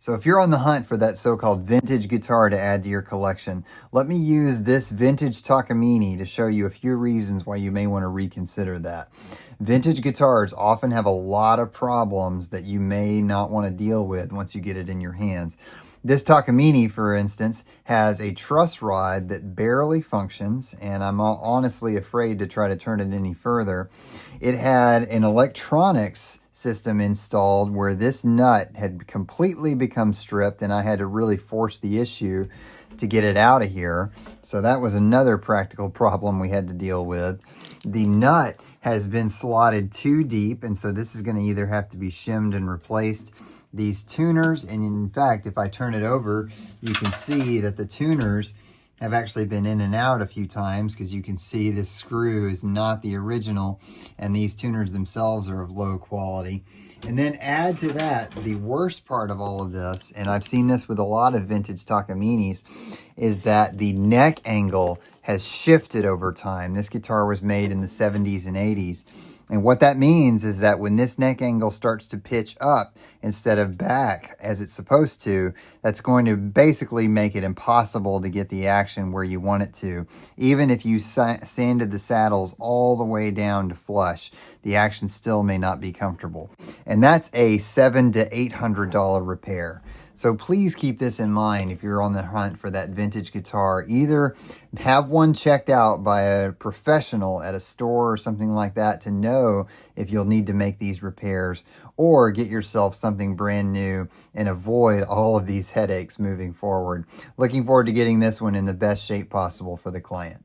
So if you're on the hunt for that so-called vintage guitar to add to your collection, let me use this vintage Takamine to show you a few reasons why you may want to reconsider that. Vintage guitars often have a lot of problems that you may not want to deal with once you get it in your hands. This Takamine, for instance, has a truss rod that barely functions, and I'm honestly afraid to try to turn it any further. It had an electronics system installed where this nut had completely become stripped, and I had to really force the issue to get it out of here. So that was another practical problem we had to deal with. The nut has been slotted too deep, and so this is going to either have to be shimmed and replaced. These tuners, and in fact, if I turn it over, you can see that the tuners have actually been in and out a few times, because you can see this screw is not the original, and these tuners themselves are of low quality. And then add to that, the worst part of all of this, and I've seen this with a lot of vintage Takamines, is that the neck angle has shifted over time. This guitar was made in the 70s and 80s. And what that means is that when this neck angle starts to pitch up instead of back as it's supposed to, that's going to basically make it impossible to get the action where you want it to. Even if you sanded the saddles all the way down to flush, the action still may not be comfortable. And that's a $700 to $800 repair. So please keep this in mind if you're on the hunt for that vintage guitar. Either have one checked out by a professional at a store or something like that to know if you'll need to make these repairs, or get yourself something brand new and avoid all of these headaches moving forward. Looking forward to getting this one in the best shape possible for the client.